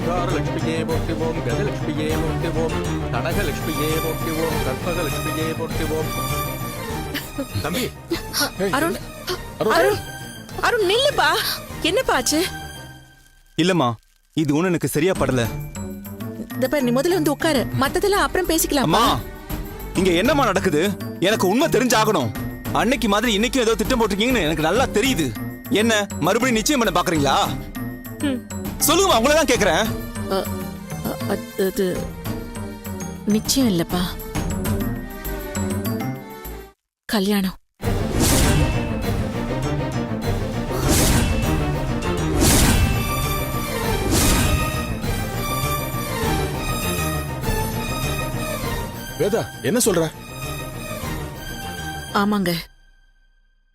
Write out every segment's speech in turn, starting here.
ஓங்காரலட்சுமியே போற்றுவோம், கஜலட்சுமியே போற்றுவோம், கனகலட்சுமியே போற்றுவோம், கற்பகலட்சுமியே போற்றுவோம். தம்பி அருண் அருண் அருண் நில்லுப்பா. என்னப்பா ஆச்சு? இல்லம்மா, இது ஒண்ணு எனக்கு சரியா படல. இந்த பாரு, நீ முதல்ல வந்து உட்காரு, மத்ததெல்லாம் அப்புறம் பேசிக்கலாம். அம்மா, இங்க என்னம்மா நடக்குது? எனக்கு உண்மை தெரிஞ்சாகணும். அன்னைக்கு மாதிரி இன்னைக்கும் ஏதோ திட்டம் போட்டிருக்கீங்கன்னு எனக்கு நல்லா தெரியுது. என்ன மறுபடியும் நிச்சயம் பண்ண பாக்குறீங்களா? சொல்லுங்க, உங்களதான் கேக்குறேன். அது நிச்சயம் இல்லப்பா, கல்யாணம். வேதா, என்ன சொல்ற? ஆமாங்க,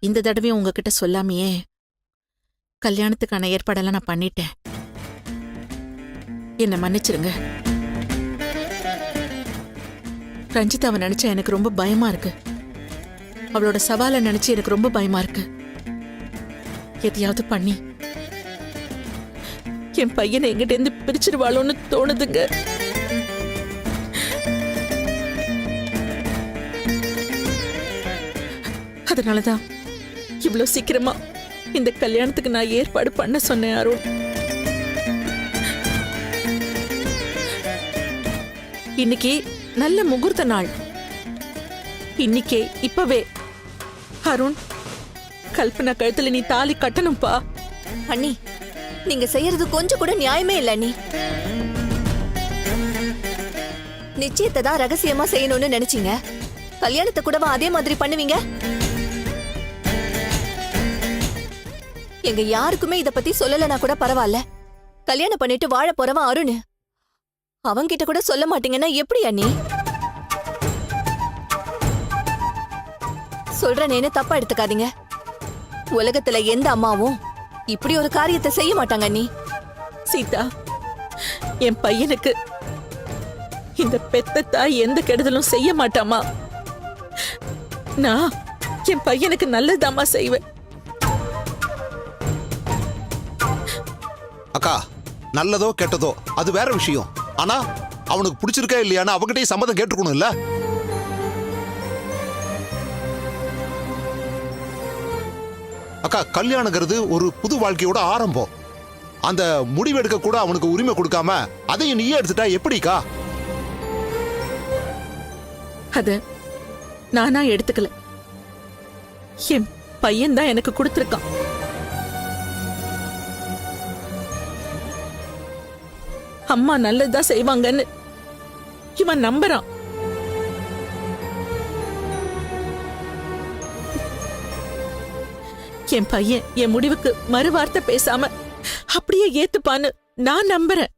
இந்த தடவையும் உங்ககிட்ட சொல்லாமையே கல்யாணத்துக்கான ஏற்பாடெல்லாம் நான் பண்ணிட்டேன். என்ன மன்னிச்சிருங்க. ரஞ்சிதாவை நினைச்சா எனக்கு ரொம்ப பயமா இருக்கு. அவளோட சவாலை நினைச்சு எனக்கு ரொம்ப பயமா இருக்கு. எதையாவது பண்ணி என் பையனை எங்கிட்ட இருந்து பிரிச்சிருவாளோன்னு தோணுதுங்க. அதனாலதான் இவ்வளவு சீக்கிரமா இந்த கல்யாணத்துக்கு நான் ஏற்பாடு பண்ண சொன்னேன் அருண். இன்னைக்கு நல்ல முகூர்த்த நாள். இன்னைக்கே இப்பவே அருண், கல்பனா கழுத்துல நீ தாலி கட்டணும்பா. அண்ணி, நீங்க செய்யறது கொஞ்சம் கூட நியாயமே இல்ல அண்ணி. நிச்சயத்தை தான் ரகசியமா செய்யணும்னு நினைச்சீங்க. கல்யாணத்தை கூடவா அதே மாதிரி பண்ணுவீங்க? எங்க யாருக்குமே இத பத்தி சொல்லலனா கூட பரவாயில்ல. கல்யாணம் பண்ணிட்டு வாழ போறவன் அருண். அவன்கிட்ட கூட சொல்ல மாட்டீங்கன்னா எப்படி அண்ணி? சொல்றேன்னு தப்பா எடுத்துக்காதீங்க. உலகத்துல எந்த அம்மாவும் இப்படி ஒரு காரியத்தை செய்ய மாட்டாங்க அண்ணி. சீதா, என் பையனுக்கு இந்த பெத்த தாய் எந்த கெடுதலும் செய்ய மாட்டாமா. நான் என் பையனுக்கு நல்லதாமா செய்வேன். அக்கா, நல்லதோ கெட்டதோ அது வேற விஷயம். ஆனா அவனுக்கு பிடிச்சிருக்கா இல்லையான்னு அவங்கிட்டே சம்மதம் கேட்டுக்கணும் இல்ல? அக்கா, கல்யாணங்கிறது ஒரு புது வாழ்க்கையோட ஆரம்பம். அந்த முடிவெடுக்க கூட அவனுக்கு உரிமை கொடுக்காம அதையும் நீயே எடுத்துட்டா எப்படிக்கா? அத நானா எடுத்துக்கல, என் பையன் தான் எனக்கு கொடுத்திருக்கான். அம்மா நல்லதுதான் செய்வாங்கன்னு இவன் நம்புறான். என் பையன் என் முடிவுக்கு மறுவார்த்தை பேசாம அப்படியே ஏத்துப்பான்னு நான் நம்புறேன்.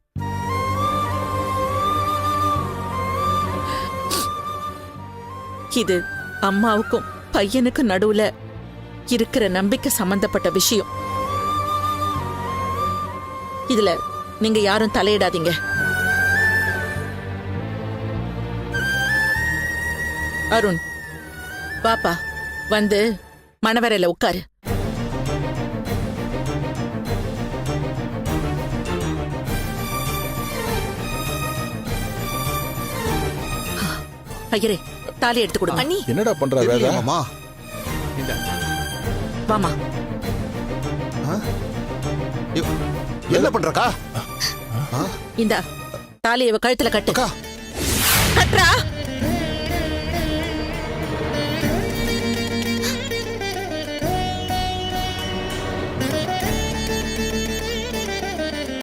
இது அம்மாவுக்கும் பையனுக்கும் நடுவுல இருக்கிற நம்பிக்கை சம்பந்தப்பட்ட விஷயம். இதுல நீங்க யாரும் தலையிடாதீங்க. அருண், பாப்பா வந்து மணவரையில உட்காரு. ஐயரே, தாலி எடுத்து கொடுங்க. அண்ணி, என்னடா பண்ற வேதா? மாமா, வாமா. என்ன பண்றக்கா? இந்த தாலி இவ கழுத்துல கட்டு. அக்கா, கட்டுறா.